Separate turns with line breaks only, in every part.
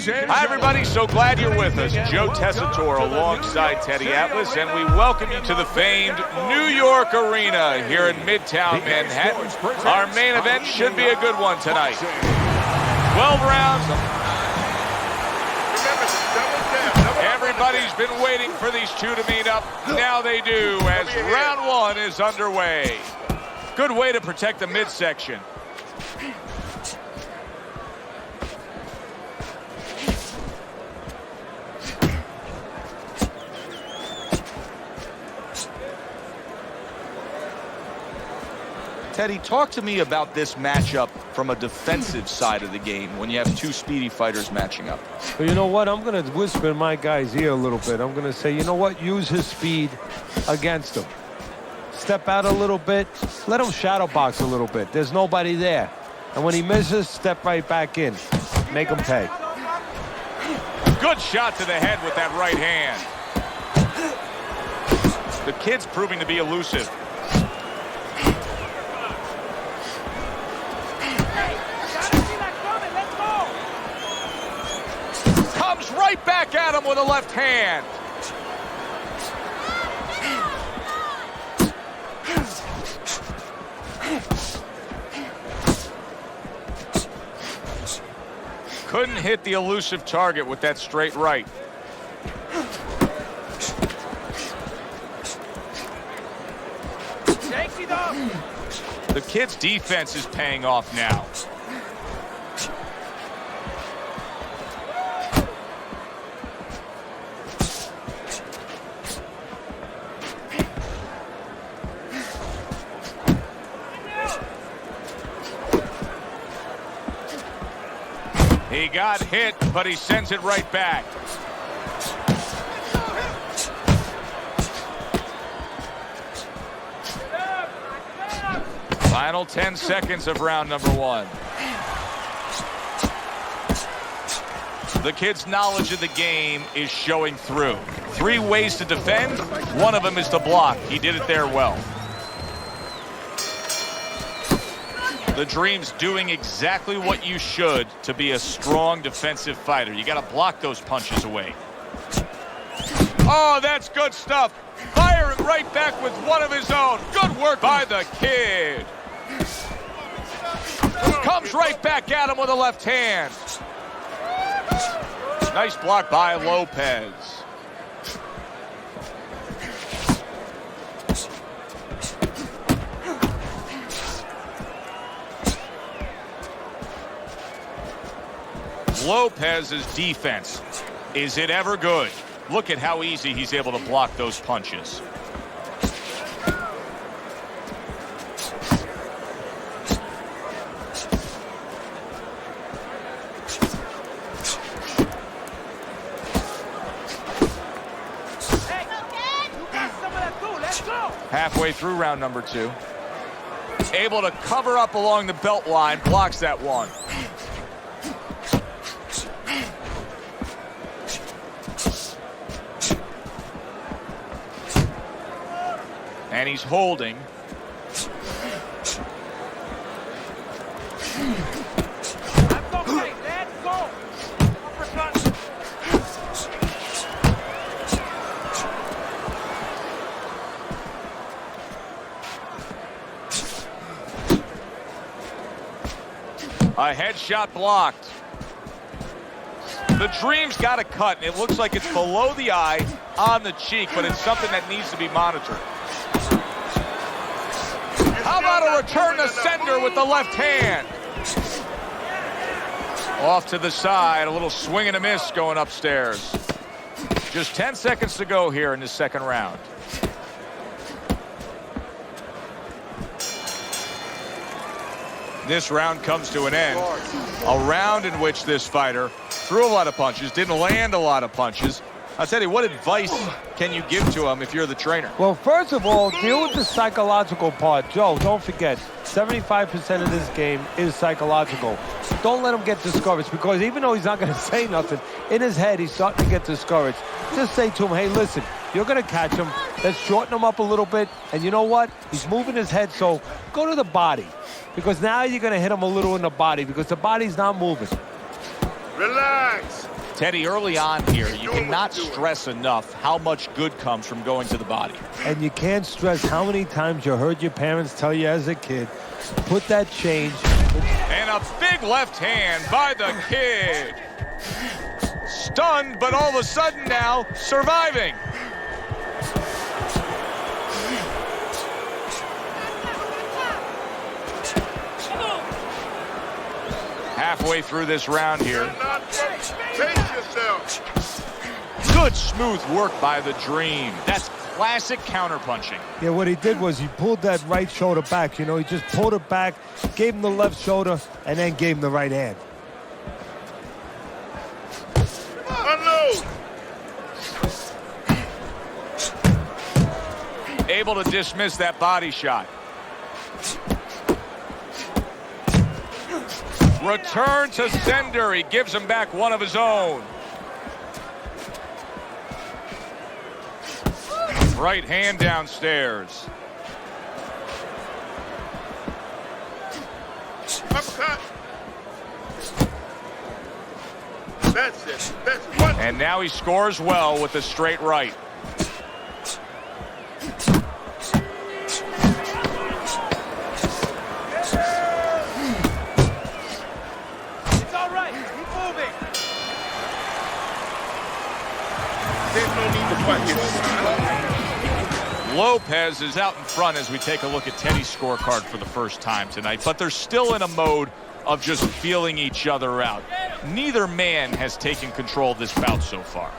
Hi, everybody. So glad you're with us. Joe Tessitore alongside Teddy Atlas, and we welcome you to the famed New York Arena here in Midtown Manhattan. Our main event should be a good one tonight. 12 rounds. Everybody's been waiting for these two to meet up. Now they do, as round one is underway. Good way to protect the midsection. Teddy, talk to me about this matchup from a defensive side of the game when you have two speedy fighters matching up.
Well, you know what? I'm going to whisper in my guy's ear a little bit. I'm going to say, you know what? Use his speed against him. Step out a little bit. Let him shadow box a little bit. There's nobody there. And when he misses, step right back in. Make him pay.
Good shot to the head with that right hand. The kid's proving to be elusive. Comes right back at him with a left hand. Couldn't hit the elusive target with that straight right. The kid's defense is paying off now. He got hit, but he sends it right back. Final 10 seconds of round number one. The kid's knowledge of the game is showing through. 3 ways to defend. One of them is to block. He did it there well. The Dream's doing exactly what you should to be a strong defensive fighter. You got to block those punches away. Oh, that's good stuff. Firing right back with one of his own. Good work by the kid. Comes right back at him with a left hand. Nice block by Lopez. Lopez's defense, is it ever good? Look at how easy he's able to block those punches. Halfway through round number 2. Able to cover up along the belt line, blocks that one. And he's holding. A headshot blocked. The Dream's got a cut, and it looks like it's below the eye on the cheek, but it's something that needs to be monitored. How about a return to sender with the left hand? Off to the side, a little swing and a miss going upstairs. Just 10 seconds to go here in the second round. This round comes to an end. A round in which this fighter threw a lot of punches, didn't land a lot of punches. I'll tell you, what advice can you give to him if you're the trainer?
Well, first of all, deal with the psychological part. Joe, don't forget, 75% of this game is psychological. Don't let him get discouraged, because even though he's not going to say nothing, in his head, he's starting to get discouraged. Just say to him, hey, listen, you're going to catch him. Let's shorten him up a little bit. And you know what? He's moving his head, so go to the body. Because now you're going to hit him a little in the body, because the body's not moving.
Relax.
Teddy, early on here, you cannot stress enough how much good comes from going to the body.
And you can't stress how many times you heard your parents tell you as a kid, put that change.
And a big left hand by the kid. Stunned, but all of a sudden now surviving. Halfway through this round here.
Pace yourself.
Good smooth work by the Dream. That's classic counterpunching.
Yeah, what he did was he pulled that right shoulder back. You know, he just pulled it back, gave him the left shoulder, and then gave him the right hand.
Unload.
Able to dismiss that body shot. Return to sender. He gives him back one of his own. Right hand downstairs.
Uppercut. That's it. That's one.
And now he scores well with a straight right.
It's all right. Keep moving.
There's no need to fight here.
Lopez is out in front as we take a look at Teddy's scorecard for the first time tonight, but they're still in a mode of just feeling each other out. Neither man has taken control of this bout so far.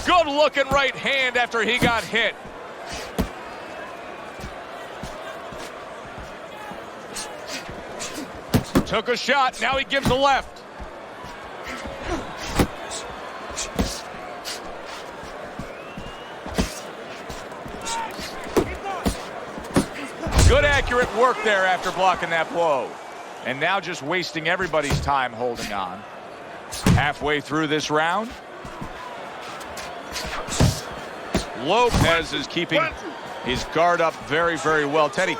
Good looking right hand after he got hit. Took a shot, now he gives a left. Good accurate work there after blocking that blow. And now just wasting everybody's time holding on. Halfway through this round. Lopez is keeping his guard up very, very well. Teddy,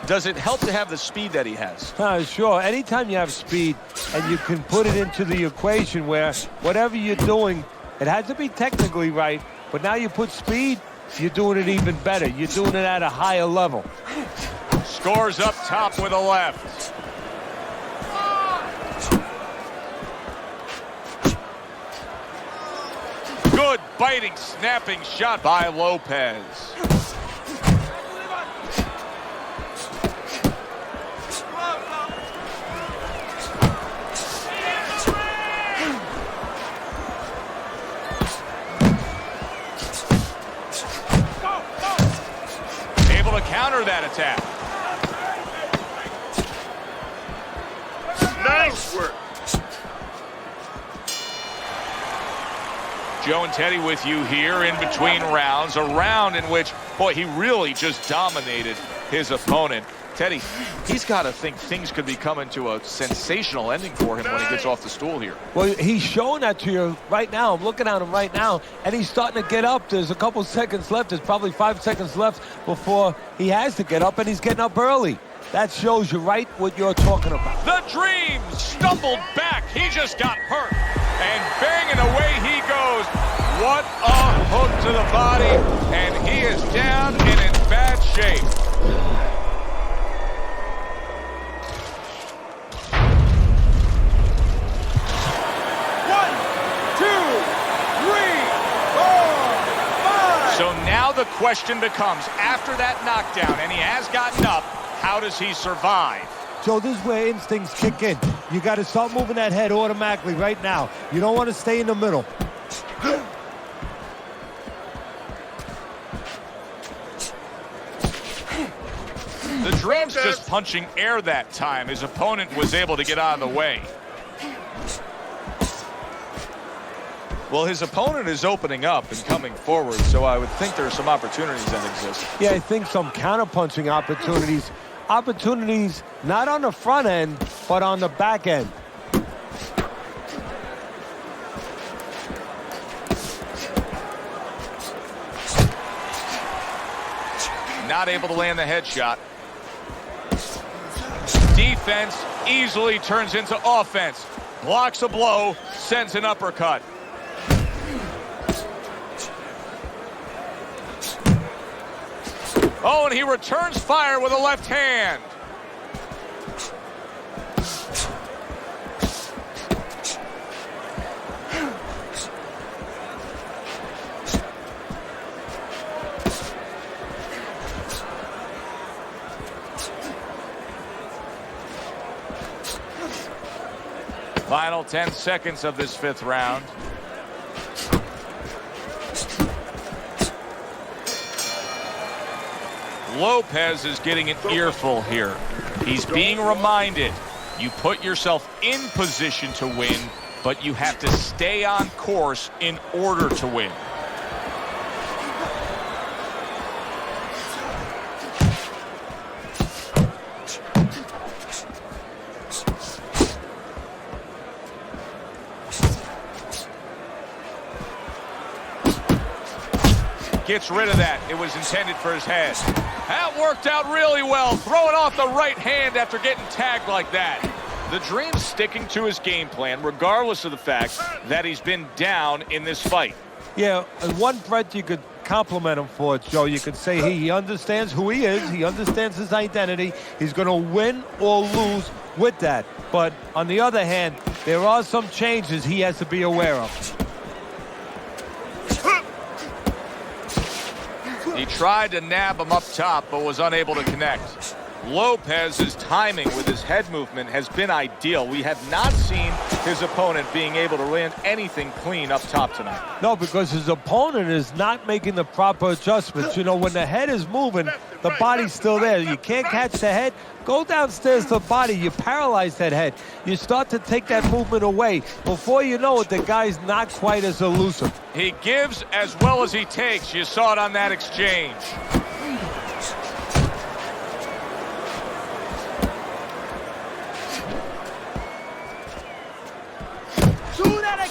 does it help to have the speed that he has?
Sure. Anytime you have speed and you can put it into the equation where whatever you're doing, it has to be technically right, but now you put speed, you're doing it even better. You're doing it at a higher level.
Scores up top with a left. Good biting, snapping shot by Lopez. Able to counter that attack.
Nice work.
Joe and Teddy with you here in between rounds. A round in which, boy, he really just dominated his opponent. Teddy, he's got to think things could be coming to a sensational ending for him when he gets off the stool here.
Well, he's showing that to you right now. I'm looking at him right now, and he's starting to get up. There's a couple seconds left. There's probably 5 seconds left before he has to get up, and he's getting up early. That shows you right what you're talking about.
The Dream stumbled back. He just got hurt. And banging away he goes. What a hook to the body. And he is down and in bad shape.
One, two, three, 4, 5.
So now the question becomes, after that knockdown, and he has gotten up, how does he survive?
Joe, this is where instincts kick in. You got to start moving that head automatically right now. You don't want to stay in the middle.
The Dream's just punching air that time. His opponent was able to get out of the way. Well, his opponent is opening up and coming forward, so I would think there are some opportunities that exist.
Yeah, I think some counter-punching opportunities. Opportunities not on the front end, but on the back end.
Not able to land the headshot. Defense easily turns into offense. Blocks a blow, sends an uppercut. Oh, and he returns fire with a left hand. Final 10 seconds of this 5th round. Lopez is getting an earful here. He's being reminded, you put yourself in position to win, but you have to stay on course in order to win. Gets rid of that. It was intended for his head. That worked out really well. Throwing off the right hand after getting tagged like that. The Dream's sticking to his game plan, regardless of the fact that he's been down in this fight.
Yeah, and one threat you could compliment him for, Joe. You could say he understands who he is. He understands his identity. He's going to win or lose with that. But on the other hand, there are some changes he has to be aware of.
He tried to nab him up top, but was unable to connect. Lopez's timing with his head movement has been ideal. We have not seen his opponent being able to land anything clean up top tonight.
No, because his opponent is not making the proper adjustments. You know, when the head is moving, the body's still there. You can't catch the head. Go downstairs to the body. You paralyze that head. You start to take that movement away. Before you know it, the guy's not quite as elusive.
He gives as well as he takes. You saw it on that exchange.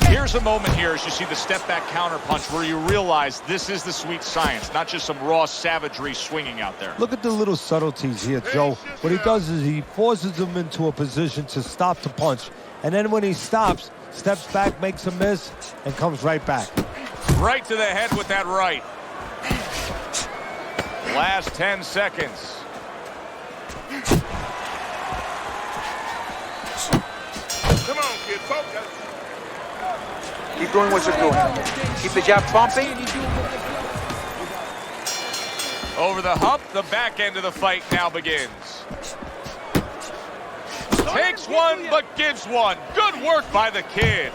Here's a moment here as you see the step-back counter-punch where you realize this is the sweet science, not just some raw savagery swinging out there.
Look at the little subtleties here, Joe. What he does is he forces him into a position to stop the punch. And then when he stops, steps back, makes a miss, and comes right back.
Right to the head with that right. Last 10 seconds.
Come on, kid, focus.
Keep doing what you're doing. Keep the jab pumping.
Over the hump, the back end of the fight now begins. Takes one, but gives one. Good work by the kid.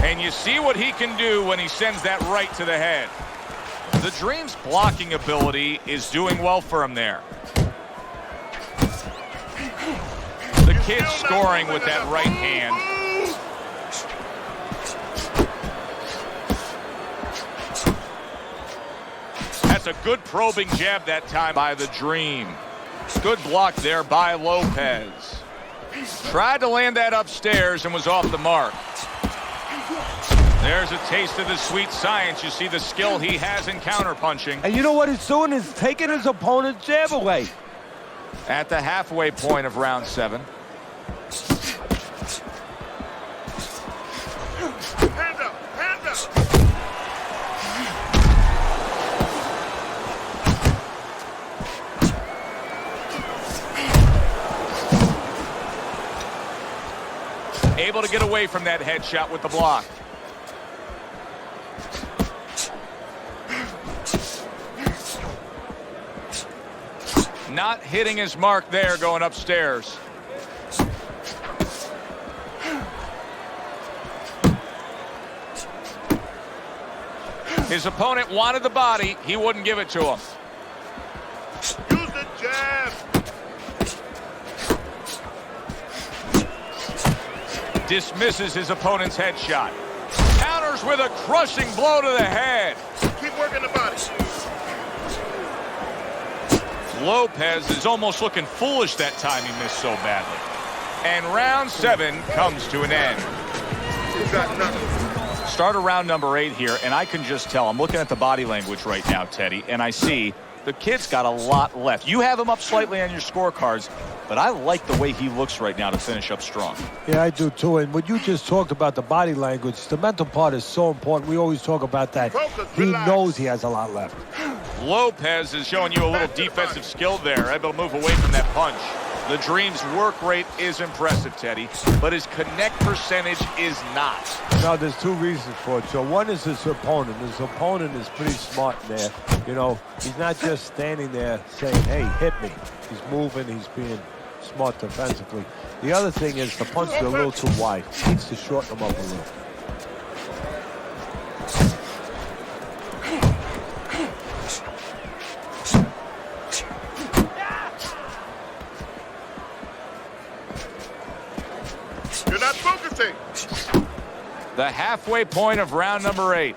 And you see what he can do when he sends that right to the head. The Dream's blocking ability is doing well for him there. The kid scoring with that right hand. That's a good probing jab that time by the Dream. Good block there by Lopez. Tried to land that upstairs and was off the mark. There's a taste of the sweet science. You see the skill he has in counterpunching.
And you know what he's doing is taking his opponent's jab away.
At the halfway point of round 7.
Hand up, hand up.
Able to get away from that headshot with the block. Not hitting his mark there going upstairs. His opponent wanted the body. He wouldn't give it to him. Dismisses his opponent's headshot. Counters with a crushing blow to the head.
Keep working the body.
Lopez is almost looking foolish that time he missed so badly. And round 7 comes to an end.
You got nothing.
Start of round number 8 here, and I can just tell. I'm looking at the body language right now, Teddy, and I see the kid's got a lot left. You have him up slightly on your scorecards, but I like the way he looks right now to finish up strong.
Yeah, I do too. And what you just talked about, the body language, the mental part is so important. We always talk about that. He knows he has a lot left.
Lopez is showing you a little defensive skill there, able to move away from that punch. The Dream's work rate is impressive, Teddy, but his connect percentage is not.
No, there's 2 reasons for it. So one is his opponent. His opponent is pretty smart in there. You know, he's not just standing there saying, hey, hit me. He's moving, he's being smart defensively. The other thing is the punches are a little too wide. He needs to shorten them up a little.
You're not focusing.
The halfway point of round number 8.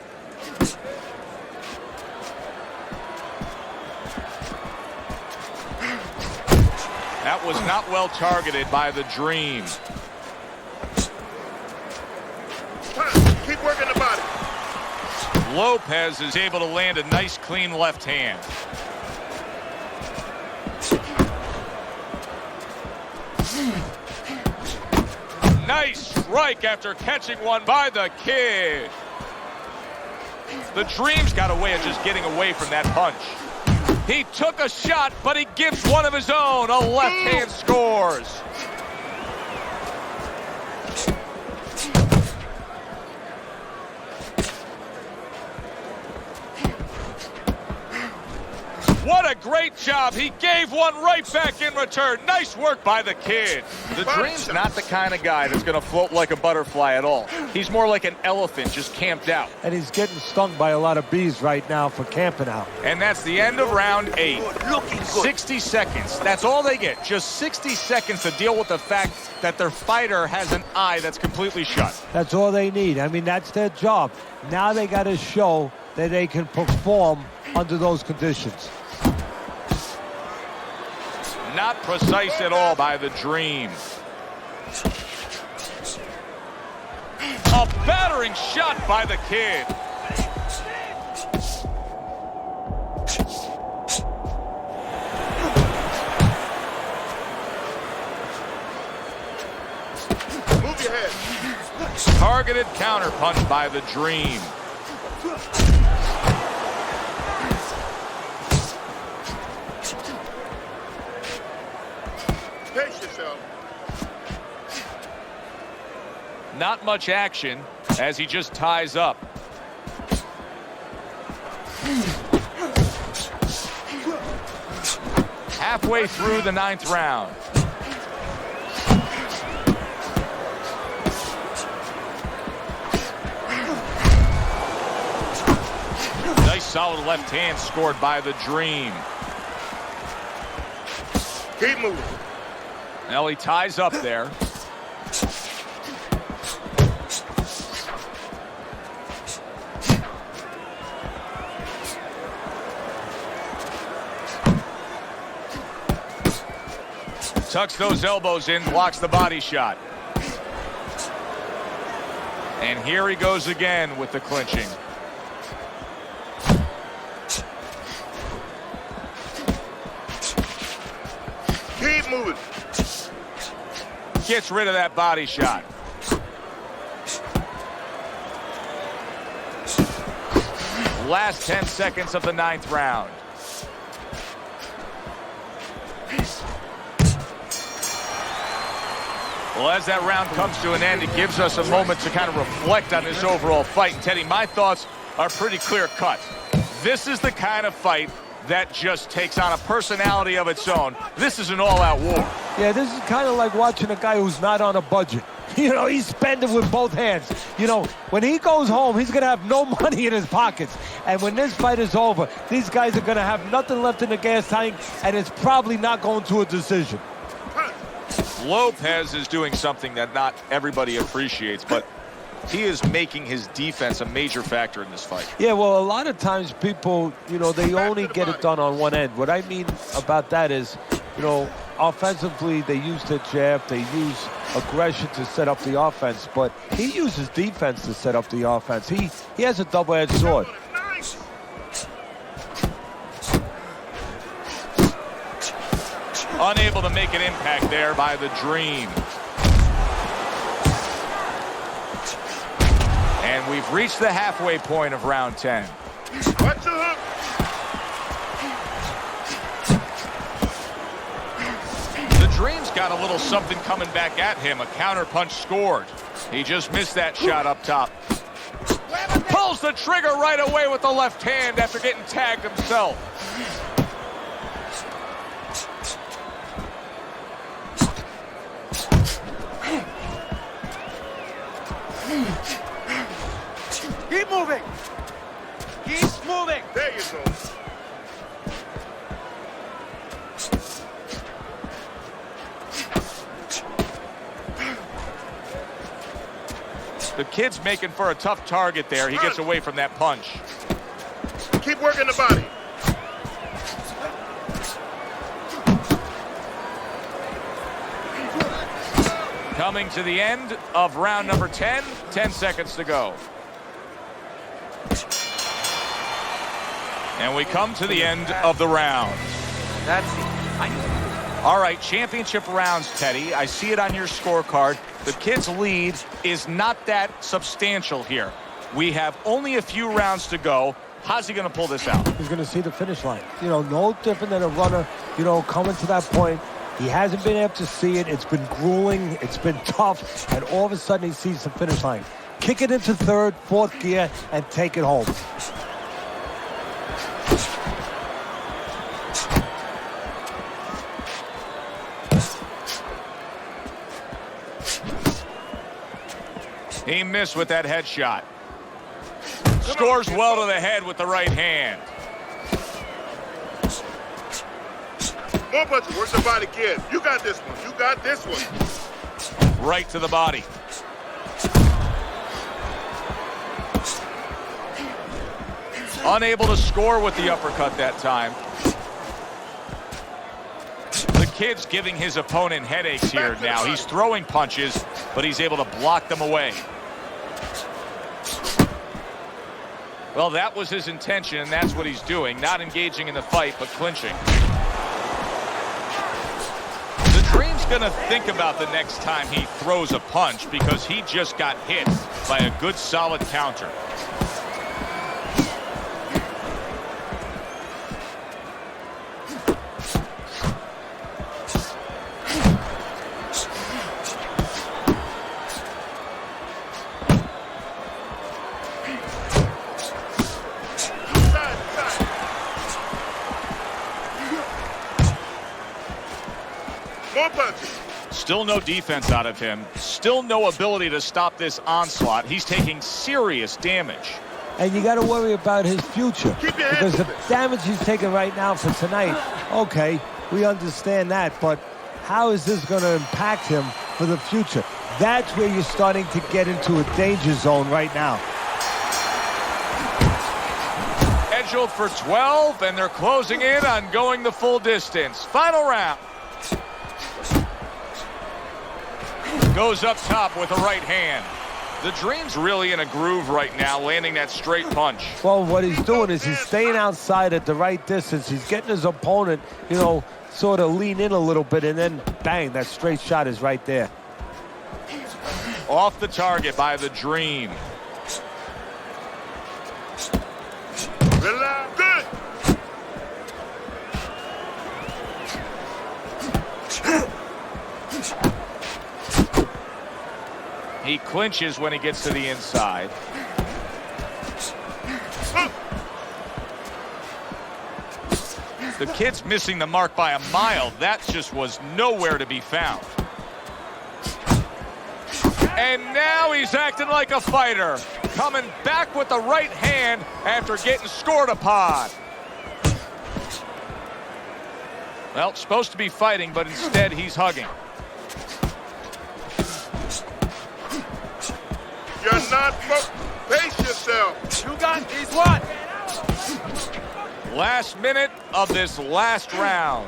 That was not well targeted by the Dream.
Keep working the body.
Lopez is able to land a nice, clean left hand. Nice strike after catching one by the kid. The Dream's got a way of just getting away from that punch. He took a shot, but he gives one of his own. A left hand scores. What a great job. He gave one right back in return. Nice work by the kid. The Dream's not the kind of guy that's going to float like a butterfly at all. He's more like an elephant just camped out.
And he's getting stung by a lot of bees right now for camping out.
And that's the end of round 8. 60 seconds. That's all they get. Just 60 seconds to deal with the fact that their fighter has an eye that's completely shut.
That's all they need. I mean, that's their job. Now they got to show that they can perform under those conditions.
Not precise at all by the Dream. A battering shot by the kid.
Move your head.
Targeted counter punch by the Dream.
Pace yourself.
Not much action as he just ties up. Halfway through the 9th round. Nice solid left hand scored by the Dream.
Keep moving.
Now he ties up there. Tucks those elbows in, blocks the body shot. And here he goes again with the clinching.
Keep moving.
Gets rid of that body shot. Last 10 seconds of the 9th round. Well, as that round comes to an end, it gives us a moment to kind of reflect on this overall fight. And Teddy, my thoughts are pretty clear cut. This is the kind of fight that just takes on a personality of its own. This is an all-out war.
Yeah, this is kind of like watching a guy who's not on a budget. You know, he's spending with both hands. You know, when he goes home, he's going to have no money in his pockets. And when this fight is over, these guys are going to have nothing left in the gas tank, and it's probably not going to a decision.
Lopez is doing something that not everybody appreciates, but he is making his defense a major factor in this fight.
Yeah, well, a lot of times people, they only get it done on one end. What I mean about that is, offensively, they use the jab, they use aggression to set up the offense, but he uses defense to set up the offense. He has a double-edged sword.
Unable to make an impact there by the Dream. And we've reached the halfway point of round 10.
Watch the hook.
The Dream's got a little something coming back at him. A counter punch scored. He just missed that shot up top. Pulls the trigger right away with the left hand after getting tagged himself.
Keep moving. Keep moving.
There you go.
The kid's making for a tough target there. He gets away from that punch.
Keep working the body.
Coming to the end of round number 10. 10 seconds to go. And we come to the end of the round.
That's it.
All right, championship rounds, Teddy. I see it on your scorecard. The kid's lead is not that substantial here. We have only a few rounds to go. How's he going to pull this out?
He's going to see the finish line. No different than a runner, coming to that point. He hasn't been able to see it. It's been grueling. It's been tough. And all of a sudden, he sees the finish line. Kick it into third, fourth gear, and take it home.
He missed with that headshot. Scores well to the head with the right hand.
More punches. Work the body, kid. You got this one. You got this one.
Right to the body. Unable to score with the uppercut that time. The kid's giving his opponent headaches here now. He's throwing punches, but he's able to block them away. Well, that was his intention, and that's what he's doing. Not engaging in the fight, but clinching. The Dream's going to think about the next time he throws a punch because he just got hit by a good, solid counter.
More punches.
Still no defense out of him. Still no ability to stop this onslaught. He's taking serious damage.
And you got to worry about his future. Because the damage he's taking right now for tonight, okay, we understand that. But how is this going to impact him for the future? That's where you're starting to get into a danger zone right now.
Scheduled for 12, and they're closing in on going the full distance. Final round. Goes up top with a right hand. The Dream's really in a groove right now, landing that straight punch.
Well, what he's doing is he's staying outside at the right distance. He's getting his opponent, sort of lean in a little bit, and then bang, that straight shot is right there.
Off the target by the Dream.
Relax. Good.
He clinches when he gets to the inside. The kid's missing the mark by a mile. That just was nowhere to be found. And now he's acting like a fighter. Coming back with the right hand after getting scored upon. Well, supposed to be fighting, but instead he's hugging.
not pace yourself.
You got these one.
Last minute of this last round.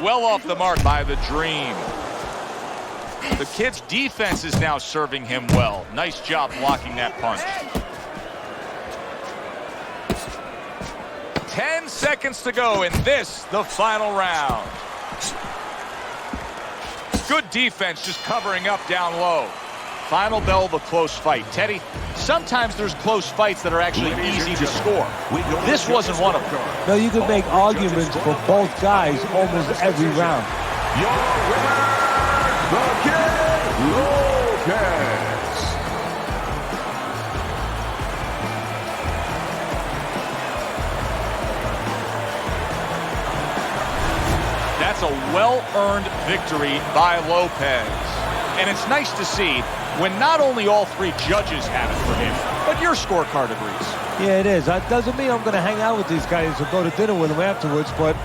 Well off the mark by the Dream. The kid's defense is now serving him well. Nice job blocking that punch. 10 seconds to go in this, the final round. Good defense just covering up down low. Final bell of a close fight. Teddy, sometimes there's close fights that are actually easy to score. This wasn't one of them.
No, you can make arguments for both guys almost every round.
Your winner, the Kid Lopez.
That's a well-earned victory by Lopez. And it's nice to see when not only all three judges have it for him, but your scorecard agrees.
Yeah, it is. That doesn't mean I'm going to hang out with these guys or go to dinner with them afterwards, but